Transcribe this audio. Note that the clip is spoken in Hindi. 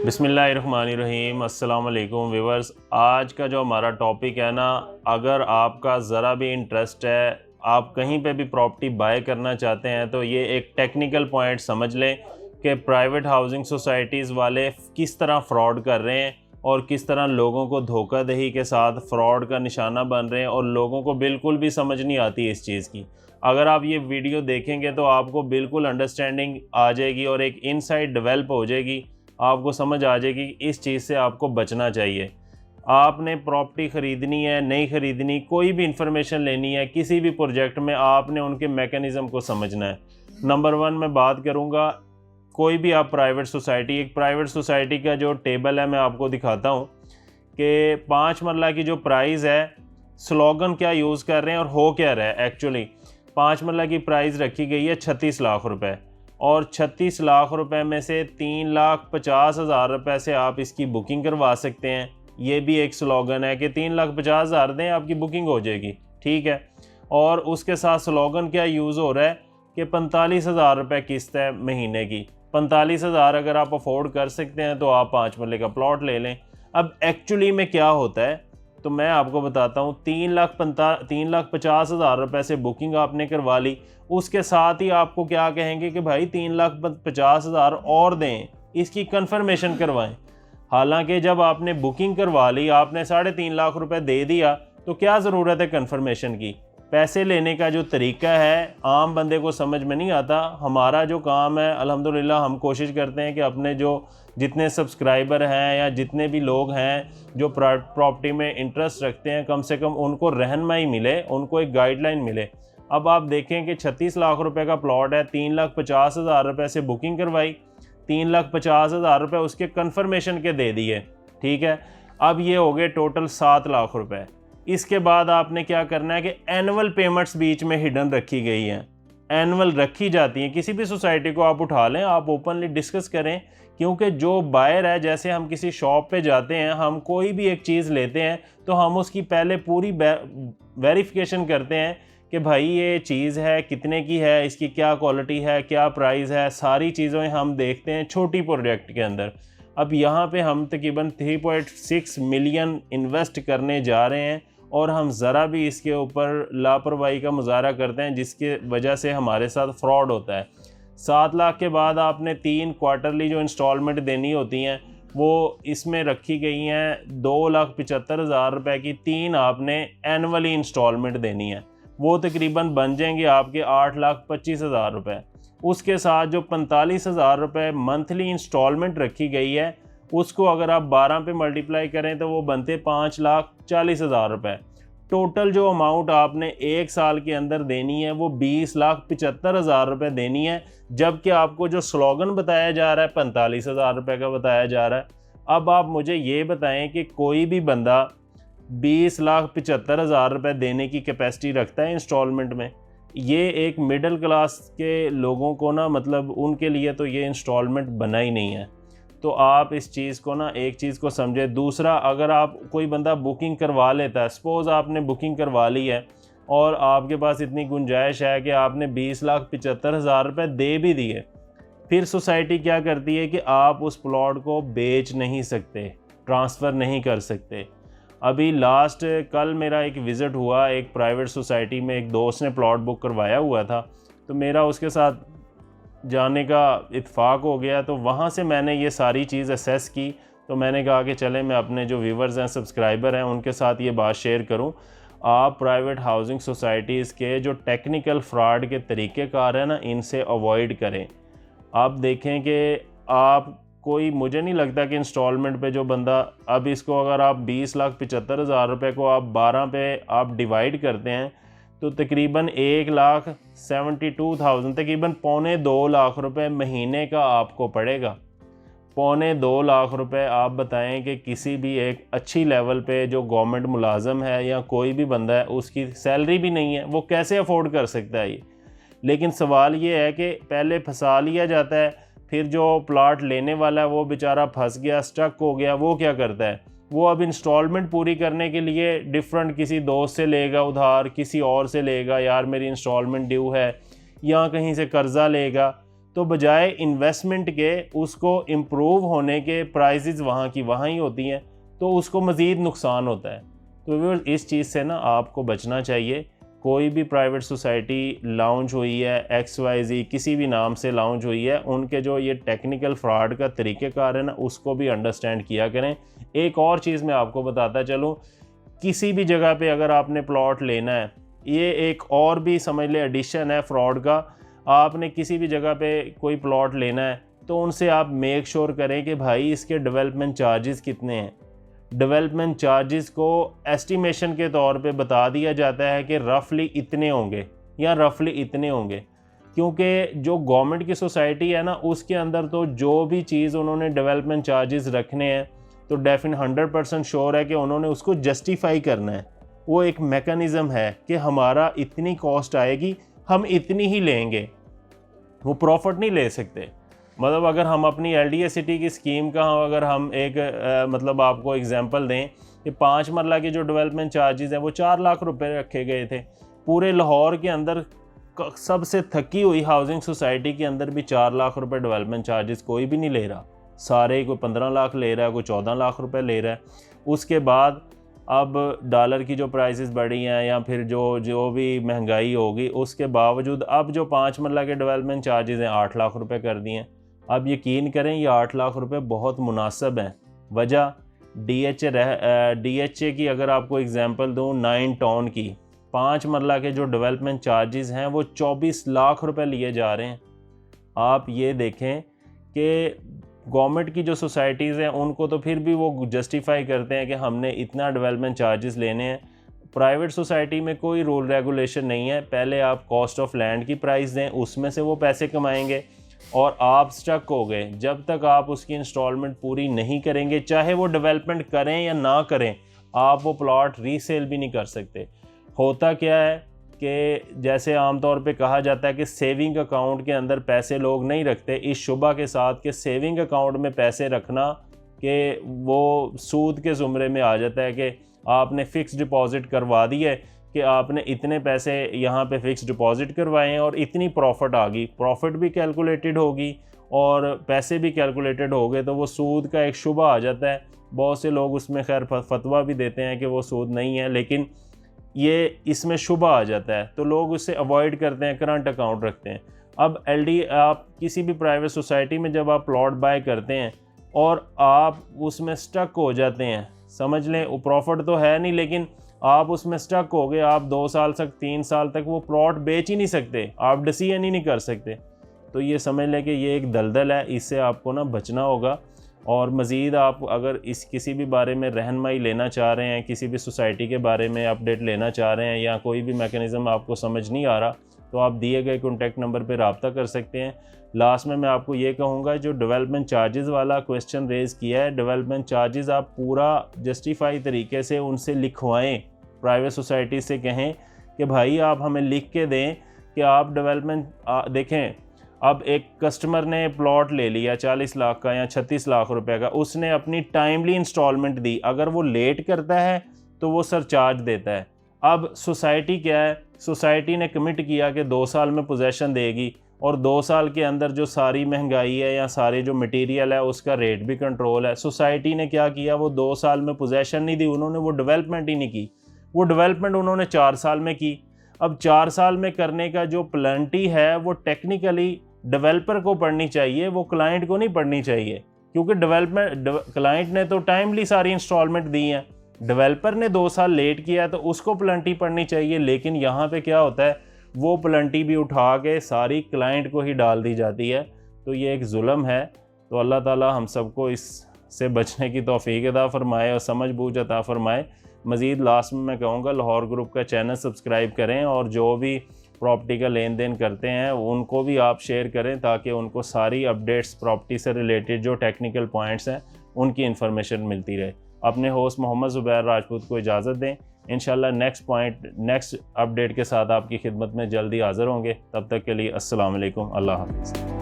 बिस्मिल्लाहिर्रहमानिर्रहीम। अस्सलाम वालेकुम व्यूअर्स। आज का जो हमारा टॉपिक है ना, अगर आपका ज़रा भी इंटरेस्ट है, आप कहीं पे भी प्रॉपर्टी बाय करना चाहते हैं, तो ये एक टेक्निकल पॉइंट समझ लें कि प्राइवेट हाउसिंग सोसाइटीज़ वाले किस तरह फ़्रॉड कर रहे हैं और किस तरह लोगों को धोखाधड़ी के साथ फ़्रॉड का निशाना बन रहे हैं, और लोगों को बिल्कुल भी समझ नहीं आती इस चीज़ की। अगर आप ये वीडियो देखेंगे तो आपको बिल्कुल अंडरस्टैंडिंग आ जाएगी और एक इनसाइट डेवलप हो जाएगी, आपको समझ आ जाएगी इस चीज़ से आपको बचना चाहिए। आपने प्रॉपर्टी ख़रीदनी है, नहीं ख़रीदनी, कोई भी इंफॉर्मेशन लेनी है किसी भी प्रोजेक्ट में, आपने उनके मैकेनिज़्म को समझना है। नंबर 1 मैं बात करूँगा, कोई भी आप प्राइवेट सोसाइटी, एक प्राइवेट सोसाइटी का जो टेबल है मैं आपको दिखाता हूँ कि 5 मरला की जो प्राइस है, स्लोगन क्या यूज़ कर रहे हैं और हो क्या रहा है। एक्चुअली 5 मरला की प्राइस रखी गई है 36 लाख रुपए, और 36 लाख रुपए में से 3,50,000 रुपये से आप इसकी बुकिंग करवा सकते हैं। ये भी एक स्लोगन है कि 3,50,000 दें, आपकी बुकिंग हो जाएगी, ठीक है। और उसके साथ स्लोगन क्या यूज़ हो रहा है कि 45,000 रुपये किस्त है महीने की। 45,000 अगर आप अफोर्ड कर सकते हैं तो आप 5 मरले का प्लॉट ले लें। अब एक्चुअली में क्या होता है तो मैं आपको बताता हूँ। 3,50,000 रुपये से बुकिंग आपने करवा ली, उसके साथ ही आपको क्या कहेंगे कि भाई 3,50,000 और दें, इसकी कंफर्मेशन करवाएं। हालांकि जब आपने बुकिंग करवा ली, आपने 3.5 लाख रुपए दे दिया, तो क्या ज़रूरत है कंफर्मेशन की। पैसे लेने का जो तरीका है आम बंदे को समझ में नहीं आता। हमारा जो काम है अल्हम्दुलिल्लाह, हम कोशिश करते हैं कि अपने जो जितने सब्सक्राइबर हैं या जितने भी लोग हैं जो प्रॉपर्टी में इंटरेस्ट रखते हैं, कम से कम उनको रहनुमाई मिले, उनको एक गाइडलाइन मिले। अब आप देखें कि 36 लाख रुपए का प्लॉट है, 3,50,000 रुपये से बुकिंग करवाई, 3,50,000 रुपये उसके कन्फर्मेशन के दे दिए, ठीक है। अब ये हो गए टोटल 7 लाख रुपए। इसके बाद आपने क्या करना है कि एनुअल पेमेंट्स बीच में हिडन रखी गई हैं, एनुअल रखी जाती हैं। किसी भी सोसाइटी को आप उठा लें, आप ओपनली डिस्कस करें, क्योंकि जो बायर है, जैसे हम किसी शॉप पे जाते हैं, हम कोई भी एक चीज़ लेते हैं तो हम उसकी पहले पूरी वेरिफिकेशन करते हैं कि भाई ये चीज़ है कितने की है, इसकी क्या क्वालिटी है, क्या प्राइस है, सारी चीज़ें हम देखते हैं छोटी प्रोजेक्ट के अंदर। अब यहाँ पे हम तकरीबन 3.6 मिलियन इन्वेस्ट करने जा रहे हैं और हम ज़रा भी इसके ऊपर लापरवाही का मुजाहरा करते हैं, जिसकी वजह से हमारे साथ फ्रॉड होता है। 7 लाख के बाद आपने 3 क्वार्टरली जो इंस्टॉलमेंट देनी होती हैं वो इसमें रखी गई हैं 2,75,000 रुपये की। 3 आपने एनुअली इंस्टॉलमेंट देनी है, वो तकरीबन बन जाएंगे आपके 8,25,000 रुपये। उसके साथ जो 45,000 रुपये मंथली इंस्टॉलमेंट रखी गई है, उसको अगर आप 12 पे मल्टीप्लाई करें तो वो बनते 5,40,000 रुपये। टोटल जो अमाउंट आपने 1 साल के अंदर देनी है वो 20,75,000 रुपये देनी है, जबकि आपको जो स्लोगन बताया जा रहा है 45,000 रुपये का बताया जा रहा है। अब आप मुझे ये बताएं कि कोई भी बंदा 20,75,000 रुपये देने की कैपेसिटी रखता है इंस्टॉलमेंट में? ये एक मिडिल क्लास के लोगों को ना, मतलब उनके लिए तो ये इंस्टॉलमेंट बना ही नहीं है। तो आप इस चीज़ को ना, एक चीज़ को समझे। दूसरा, अगर आप कोई बंदा बुकिंग करवा लेता है, सपोज़ आपने बुकिंग करवा ली है और आपके पास इतनी गुंजाइश है कि आपने 20,75,000 रुपये दे भी दिए, फिर सोसाइटी क्या करती है कि आप उस प्लॉट को बेच नहीं सकते, ट्रांसफ़र नहीं कर सकते। अभी लास्ट कल मेरा एक विज़िट हुआ एक प्राइवेट सोसाइटी में, एक दोस्त ने प्लॉट बुक करवाया हुआ था, तो मेरा उसके साथ जाने का इत्फाक हो गया। तो वहाँ से मैंने ये सारी चीज़ असेस की, तो मैंने कहा कि चले मैं अपने जो व्यूवर्स हैं, सब्सक्राइबर हैं, उनके साथ ये बात शेयर करूँ। आप प्राइवेट हाउसिंग सोसाइटीज़ के जो टेक्निकल फ्रॉड के तरीक़ेकार हैं ना, इनसे अवॉइड करें। आप देखें कि आप कोई, मुझे नहीं लगता कि इंस्टॉलमेंट पे जो बंदा, अब इसको अगर आप 20,75,000 रुपये को आप 12 पे आप डिवाइड करते हैं तो तकरीबन 1,72,000, तकरीबन 2.25 लाख रुपए महीने का आपको पड़ेगा। 2.25 लाख रुपए आप बताएं कि किसी भी एक अच्छी लेवल पे जो गवर्नमेंट मुलाजम है या कोई भी बंदा है, उसकी सैलरी भी नहीं है, वो कैसे अफोर्ड कर सकता है ये। लेकिन सवाल ये है कि पहले फंसा लिया जाता है, फिर जो प्लाट लेने वाला है वो बेचारा फंस गया, स्टक हो गया, वो क्या करता है, वो अब इंस्टॉलमेंट पूरी करने के लिए डिफरेंट किसी दोस्त से लेगा उधार, किसी और से लेगा, यार मेरी इंस्टॉलमेंट ड्यू है, या कहीं से कर्ज़ा लेगा, तो बजाय इन्वेस्टमेंट के उसको इम्प्रूव होने के प्राइजेज़ वहाँ की वहाँ ही होती हैं, तो उसको मज़ीद नुकसान होता है। तो इस चीज़ से ना आपको बचना चाहिए। कोई भी प्राइवेट सोसाइटी लॉन्च हुई है, XYZ किसी भी नाम से लॉन्च हुई है, उनके जो ये टेक्निकल फ्रॉड का तरीक़ेकार है ना, उसको भी अंडरस्टैंड किया करें। एक और चीज़ मैं आपको बताता चलूँ, किसी भी जगह पे अगर आपने प्लॉट लेना है, ये एक और भी समझ ले एडिशन है फ्रॉड का। आपने किसी भी जगह पे कोई प्लॉट लेना है तो उनसे आप मेक श्योर करें कि भाई इसके डेवलपमेंट चार्जेस कितने हैं। डेवलपमेंट चार्जेस को एस्टिमेशन के तौर पे बता दिया जाता है कि रफली इतने होंगे या रफली इतने होंगे, क्योंकि जो गवर्नमेंट की सोसाइटी है ना, उसके अंदर तो जो भी चीज़ उन्होंने डेवलपमेंट चार्जेस रखने हैं तो डेफिनेट 100% श्योर है कि उन्होंने उसको जस्टिफाई करना है। वो एक मेकनिज़म है कि हमारा इतनी कॉस्ट आएगी, हम इतनी ही लेंगे, वो प्रॉफिट नहीं ले सकते। मतलब अगर हम अपनी LDA सिटी की स्कीम का अगर हम एक मतलब आपको एग्जांपल दें कि 5 मरला के जो डेवलपमेंट चार्जेस हैं वो 4 लाख रुपए रखे गए थे। पूरे लाहौर के अंदर सबसे थकी हुई हाउसिंग सोसाइटी के अंदर भी 4 लाख रुपए डेवलपमेंट चार्जेस कोई भी नहीं ले रहा। सारे कोई 15 लाख ले रहा है, कोई 14 लाख रुपए ले रहा है। उसके बाद अब डॉलर की जो प्राइसेस बढ़ी हैं या फिर जो भी महंगाई होगी, उसके बावजूद अब जो 5 मरला के डेवलपमेंट चार्जेस हैं 8 लाख रुपए कर दिए हैं। अब यकीन करें ये 8 लाख रुपए बहुत मुनासिब हैं। वजह DHA की अगर आपको एग्जांपल दूं, 9 टाउन की 5 मरला के जो डेवलपमेंट चार्जेस हैं वो 24 लाख रुपए लिए जा रहे हैं। आप ये देखें कि गवर्नमेंट की जो सोसाइटीज़ हैं उनको तो फिर भी वो जस्टिफाई करते हैं कि हमने इतना डेवलपमेंट चार्जेस लेने हैं। प्राइवेट सोसाइटी में कोई रूल रेगुलेशन नहीं है। पहले आप कॉस्ट ऑफ लैंड की प्राइस दें, उसमें से वो पैसे कमाएंगे और आप स्टक हो गए। जब तक आप उसकी इंस्टॉलमेंट पूरी नहीं करेंगे, चाहे वो डेवलपमेंट करें या ना करें, आप वो प्लॉट रीसेल भी नहीं कर सकते। होता क्या है कि जैसे आमतौर पे कहा जाता है कि सेविंग अकाउंट के अंदर पैसे लोग नहीं रखते, इस शुबा के साथ कि सेविंग अकाउंट में पैसे रखना कि वो सूद के ज़ुमरे में आ जाता है कि आपने फ़िक्स डिपॉज़िट करवा दी है कि आपने इतने पैसे यहाँ पे फ़िक्स डिपॉज़िट करवाए हैं और इतनी प्रॉफिट आ गई, प्रॉफिट भी कैलकुलेटेड होगी और पैसे भी कैलकुलेटेड हो गए, तो वो सूद का एक शुबा आ जाता है। बहुत से लोग उसमें खैर फतवा भी देते हैं कि वो सूद नहीं है, लेकिन ये इसमें शुबा आ जाता है तो लोग उससे अवॉइड करते हैं, करंट अकाउंट रखते हैं। अब आप किसी भी प्राइवेट सोसाइटी में जब आप प्लॉट बाय करते हैं और आप उसमें स्टक हो जाते हैं, समझ लें वो प्रॉफिट तो है नहीं, लेकिन आप उसमें स्टक हो गए, आप 2 साल तक 3 साल तक वो प्लॉट बेच ही नहीं सकते, आप डिसीजन ही नहीं कर सकते, तो ये समझ लें कि ये एक दलदल है, इससे आपको ना बचना होगा। और मज़ीद आप अगर इस किसी भी बारे में रहनुमाई लेना चाह रहे हैं, किसी भी सोसाइटी के बारे में अपडेट लेना चाह रहे हैं या कोई भी मैकेनिज़्म आपको समझ नहीं आ रहा, तो आप दिए गए कॉन्टैक्ट नंबर पर रब्ता कर सकते हैं। लास्ट में मैं आपको ये कहूँगा, जो डेवलपमेंट चार्जेस वाला क्वेश्चन रेज़ किया है, डेवलपमेंट चार्जेस आप पूरा जस्टिफाई तरीके से उनसे लिखवाएँ। प्राइवेट सोसाइटी से कहें कि भाई आप हमें लिख के दें कि आप डेवलपमेंट देखें। अब एक कस्टमर ने प्लॉट ले लिया 40 लाख का या 36 लाख रुपए का, उसने अपनी टाइमली इंस्टॉलमेंट दी, अगर वो लेट करता है तो वो सरचार्ज देता है। अब सोसाइटी क्या है, सोसाइटी ने कमिट किया कि 2 साल में पोजेसन देगी और 2 साल के अंदर जो सारी महंगाई है या सारे जो मटेरियल है उसका रेट भी कंट्रोल है। सोसाइटी ने क्या किया, वो 2 साल में पोजेसन नहीं दी, उन्होंने वो डेवलपमेंट ही नहीं की, वो डेवलपमेंट उन्होंने 4 साल में की। अब 4 साल में करने का जो प्लानिटी है वो टेक्निकली डेवलपर को पढ़नी चाहिए, वो क्लाइंट को नहीं पढ़नी चाहिए, क्योंकि क्लाइंट ने तो टाइमली सारी इंस्टॉलमेंट दी हैं, डेवलपर ने 2 साल लेट किया तो उसको प्लानिटी पढ़नी चाहिए। लेकिन यहाँ पे क्या होता है, वो प्लानिटी भी उठा के सारी क्लाइंट को ही डाल दी जाती है, तो ये एक जुल्म है। तो अल्लाह ताला हम सबको इससे बचने की तौफीक अता फरमाए और समझ बूझ अता फरमाए। मज़ीद लास्ट में मैं कहूँगा, लाहौर ग्रुप का चैनल सब्सक्राइब करें और जो भी प्रॉपर्टी का लेन देन करते हैं उनको भी आप शेयर करें, ताकि उनको सारी अपडेट्स प्रॉपर्टी से रिलेटेड जो टेक्निकल पॉइंट्स हैं उनकी इन्फॉर्मेशन मिलती रहे। अपने होस्ट मोहम्मद ज़ुबैर राजपूत को इजाज़त दें। इंशाल्लाह नेक्स्ट अपडेट के साथ आपकी खिदमत में जल्दी हाज़िर होंगे। तब तक के लिए अस्सलाम वालेकुम, अल्लाह हाफ़िज़।